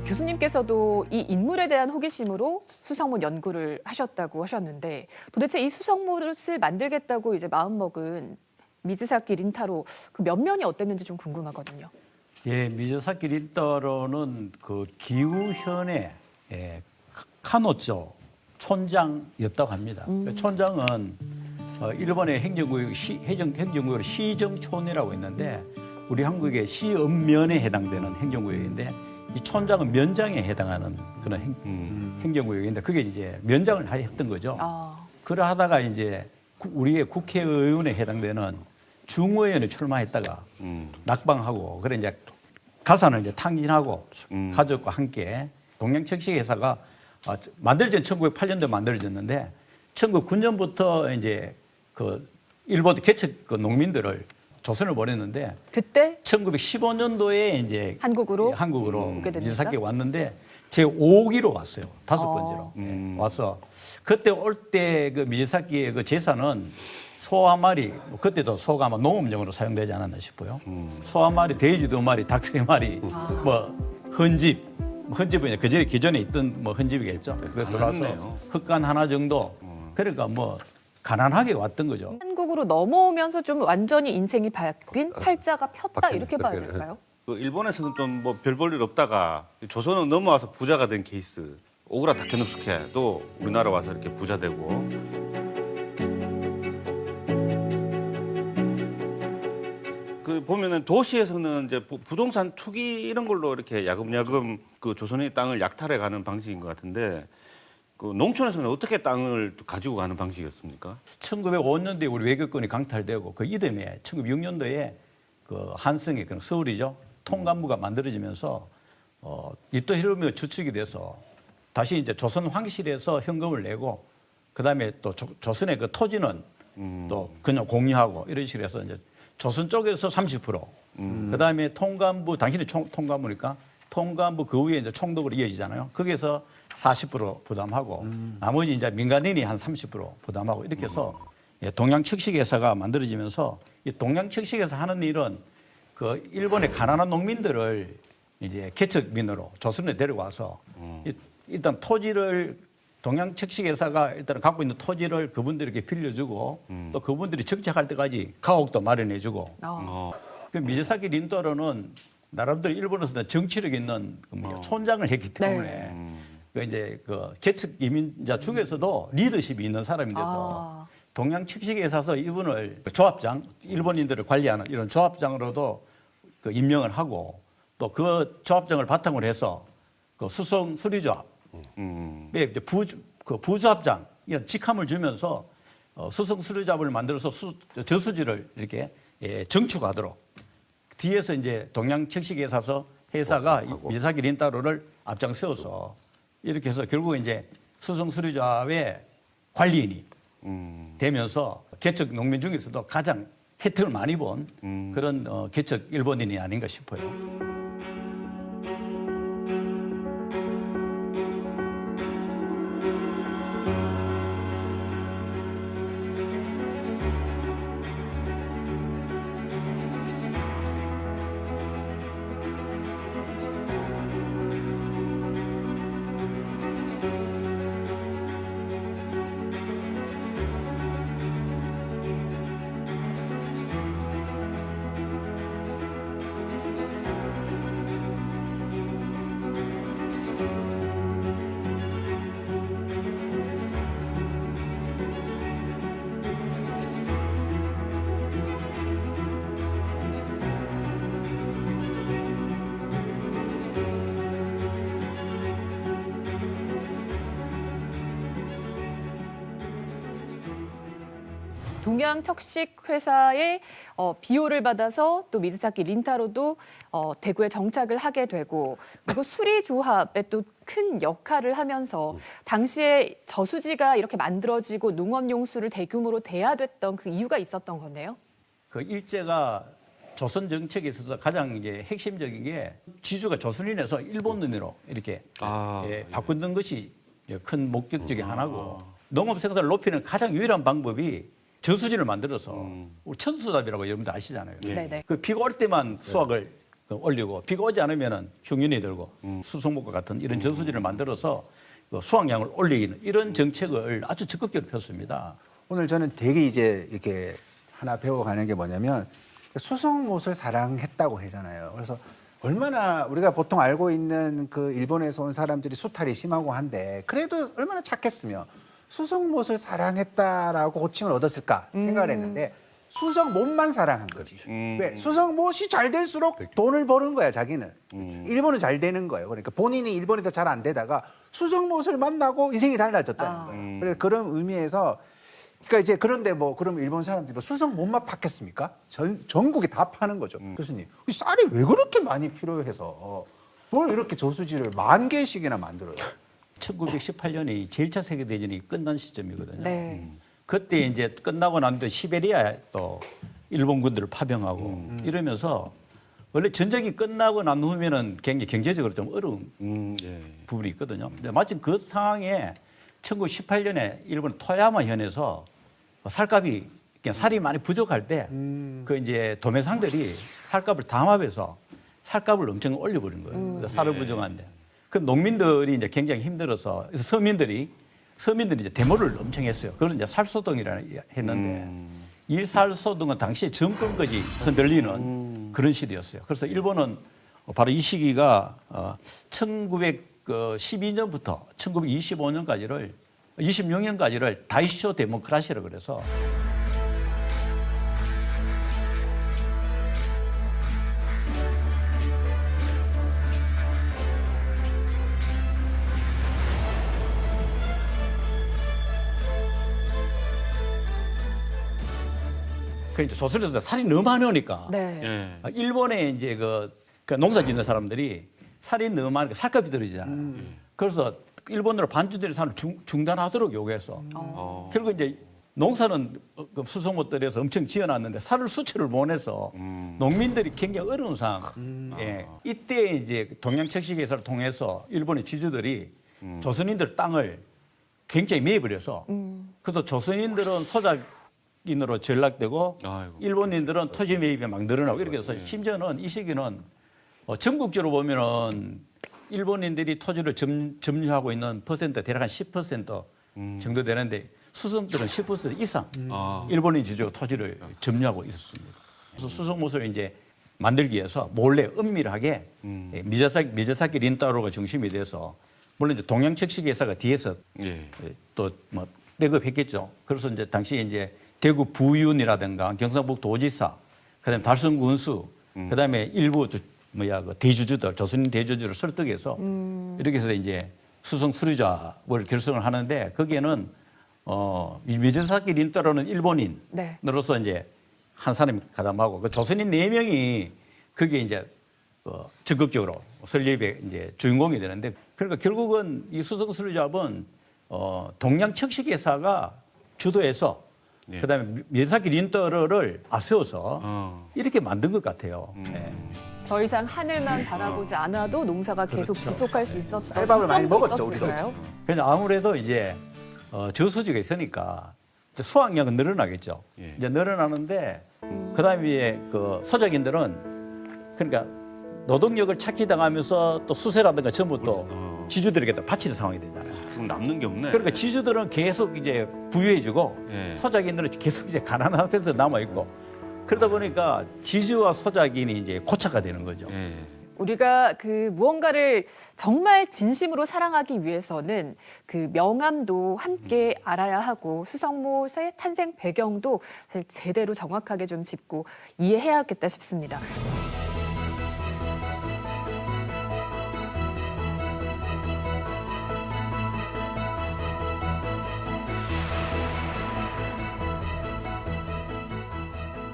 교수님께서도 이 인물에 대한 호기심으로 수성문 연구를 하셨다고 하셨는데 도대체 이 수성문을 만들겠다고 이제 마음먹은 미즈사키 린타로 그 면면이 어땠는지 좀 궁금하거든요. 예, 미즈사키 린타로는 그 기후현의 카노조 촌장이었다고 합니다. 그 촌장은 일본의 행정구역 시정촌이라고 있는데 우리 한국의 시읍면에 해당되는 행정구역인데 이 촌장은 면장에 해당하는 그런 행정구역인데 그게 이제 면장을 했던 거죠. 그러하다가 이제 우리의 국회의원에 해당되는 중의원에 출마했다가 낙방하고 그래 이제 가산을 이제 탕진하고 가족과 함께 동양척식회사가 만들어진 1908년도에 만들어졌는데 1909년부터 이제 그 일본 개척 그 농민들을 조선을 보냈는데 그때 1915년도에 이제 한국으로 오게 미즈사키가 왔는데 제 5기로 왔어요. 5번째로 와서 그때 올 때 그 미즈사키의 그 제사는 소 한 마리, 그때도 소가 아마 농업용으로 사용되지 않았나 싶어요. 소 한 마리, 돼지 2마리, 닭 3마리, 뭐 헌집은 이제 그전에 기존에 있던 뭐 헌집이겠죠. 그게 돌아서 흙간 하나 정도. 그러니까 뭐 가난하게 왔던 거죠. 한국으로 넘어오면서 좀 완전히 인생이 바뀐 팔자가 폈다 이렇게 봐야 될까요? 그 일본에서는 좀 뭐 별 볼 일 없다가 조선은 넘어와서 부자가 된 케이스. 오그라 타케노스케도 우리나라 와서 이렇게 부자 되고. 그 보면은 도시에서는 이제 부동산 투기 이런 걸로 이렇게 야금야금 그 조선의 땅을 약탈해 가는 방식인 것 같은데 그 농촌에서는 어떻게 땅을 가지고 가는 방식이었습니까? 1905년도에 우리 외교권이 강탈되고 그 이듬해 1906년도에 그 한성의 그런 서울이죠. 통감부가 만들어지면서 이토 히로부미가 주축이 돼서 다시 이제 조선 황실에서 현금을 내고 그다음에 또 조선의 그 토지는 또 그냥 공유하고 이런 식으로 해서 이제 조선 쪽에서 30%, 그다음에 통감부 당신이 통감부니까 통감부 그 위에 이제 총독으로 이어지잖아요. 거기에서 40% 부담하고 나머지 이제 민간인이 한 30% 부담하고 이렇게 해서 동양척식회사가 만들어지면서 이 동양척식회사 하는 일은 그 일본의 가난한 농민들을 이제 개척민으로 조선에 데려와서 일단 토지를 동양척식회사가 일단 갖고 있는 토지를 그분들에게 빌려주고 또 그분들이 정착할 때까지 가옥도 마련해주고 그 미즈사키 린타로는 나름대로 일본에서는 정치력 있는 촌장을 했기 때문에 그 이제 그 개척 이민자 중에서도 리더십이 있는 사람이 돼서 동양척식회사에서 이분을 조합장 일본인들을 관리하는 이런 조합장으로도 그 임명을 하고 또 그 조합장을 바탕으로 해서 그 수성 수리조합 이제 부조합장 이런 직함을 주면서 수성 수리조합을 만들어서 저수지를 이렇게 정축하도록 뒤에서 이제 동양척식회사가 미즈사키 린타로를 앞장 세워서 이렇게 해서 결국 이제 수성 수리조합의 관리인이 되면서 개척 농민 중에서도 가장 혜택을 많이 본 그런 개척 일본인이 아닌가 싶어요. 동양척식회사의 비호를 받아서 또 미즈사키 린타로도 대구에 정착을 하게 되고 그리고 수리조합에 또 큰 역할을 하면서 당시에 저수지가 이렇게 만들어지고 농업용수를 대규모로 대야됐던 그 이유가 있었던 건데요. 그 일제가 조선 정책에 있어서 가장 이제 핵심적인 게 지주가 조선인에서 일본인으로 이렇게 바꾸는 것이 큰 목적 중에 하나고 농업 생산을 높이는 가장 유일한 방법이 저수지를 만들어서 우리 천수답이라고 여러분들 아시잖아요. 네네. 그 비가 올 때만 수확을 올리고 비가 오지 않으면은 흉년이 들고 수성목과 같은 이런 저수지를 만들어서 그 수확량을 올리는 이런 정책을 아주 적극적으로 폈습니다. 오늘 저는 되게 이제 이렇게 하나 배워가는 게 뭐냐면 수성못을 사랑했다고 하잖아요. 그래서 얼마나 우리가 보통 알고 있는 그 일본에서 온 사람들이 수탈이 심하고 한데 그래도 얼마나 착했으며 수성못을 사랑했다라고 호칭을 얻었을까 생각을 했는데 수성못만 사랑한 거지. 왜? 수성못이 잘 될수록 돈을 버는 거야, 자기는. 일본은 잘 되는 거예요. 그러니까 본인이 일본에서 잘 안 되다가 수성못을 만나고 인생이 달라졌다는 거예요. 그래서 그런 의미에서 그러니까 이제 그런데 뭐 그럼 일본 사람들이 뭐 수성못만 팠겠습니까? 전국에 다 파는 거죠. 교수님, 이 쌀이 왜 그렇게 많이 필요해서 뭘 이렇게 저수지를 10,000개씩이나 만들어요? 1918년이 제1차 세계대전이 끝난 시점이거든요. 네. 그때 이제 끝나고 난 뒤에 시베리아에 또 일본 군들을 파병하고 이러면서 원래 전쟁이 끝나고 난 후면은 굉장히 경제적으로 좀 어려운 예. 부분이 있거든요. 근데 마침 그 상황에 1918년에 일본 토야마 현에서 쌀값이 그냥 쌀이 많이 부족할 때 그 이제 도매상들이 쌀값을 담합해서 쌀값을 엄청 올려버린 거예요. 쌀을 부족한데. 그 농민들이 이제 굉장히 힘들어서 그래서 서민들이 이제 데모를 엄청 했어요. 그걸 이제 살소동이라 했는데 일살소동은 당시에 정권까지 흔들리는 그런 시대였어요. 그래서 일본은 바로 이 시기가 1912년부터 1926년까지를 다이쇼 데모크라시라고 그래서 그러니까 조선에서 살이 너무 많이 오니까 네. 예. 일본에 이제 그 농사 짓는 사람들이 살이 너무 많으니까 살값이 떨어지잖아요. 그래서 일본으로 반주들의 산을 중단하도록 요구해서 결국 이제 농사는 그 수송못들에서 엄청 지어놨는데 살을 수출을 못 해서 농민들이 굉장히 어려운 상황. 예. 이때 이제 동양척식회사를 통해서 일본의 지주들이 조선인들 땅을 굉장히 매입을 해서 그래서 조선인들은 소작인으로 전락되고 아이고. 일본인들은 토지 매입이 막 늘어나고 이렇게 해서 심지어는 이 시기는 전국적으로 보면은 일본인들이 토지를 점유하고 있는 퍼센트 대략 한 10% 정도 되는데 수성들은 10% 이상 일본인 지주가 토지를 점유하고 있었습니다. 그래서 수성못을 이제 만들기 위해서 몰래 은밀하게 미자사키 린타로가 중심이 돼서 물론 이제 동양척식회사가 뒤에서 예. 또 뭐 배급했겠죠. 그래서 이제 당시 이제 대구 부윤이라든가 경상북도 도지사, 그다음에 달성군수, 그다음에 일부 그 대주주들, 조선인 대주주를 설득해서 이렇게 해서 이제 수성 수리자를 결성을 하는데 거기에는 미자사키 린타로는 일본인으로서 네. 이제 한 사람이 가담하고 그 조선인 4명이 거기에 이제 적극적으로 설립의 이제 주인공이 되는데 그러니까 결국은 이 수성 수리자업은 동양척식회사가 주도해서 예. 그다음에 미자사키 린타로를 앞세워서 이렇게 만든 것 같아요. 네. 더 이상 하늘만 바라보지 않아도 농사가 계속 지속할 수 있었던 쌀밥을 많이 이점도 먹었죠, 우리가. 있었을까요? 그냥 아무래도 이제 저수지가 있으니까 이제 수확량은 늘어나겠죠. 예. 이제 늘어나는데 그다음에 그 소작인들은 그러니까 노동력을 착취당하면서 또 수세라든가 전부 또 지주들에게 또 바치는 상황이 되잖아요. 그럼 남는 게 없네. 그러니까 지주들은 계속 이제 부유해지고 예. 소작인들은 계속 이제 가난한 상태에서 남아 있고 그러다 보니까 지주와 소작인이 이제 고착화 되는 거죠. 예. 우리가 그 무언가를 정말 진심으로 사랑하기 위해서는 그 명암도 함께 알아야 하고 수성못의 탄생 배경도 사실 제대로 정확하게 좀 짚고 이해해야겠다 싶습니다.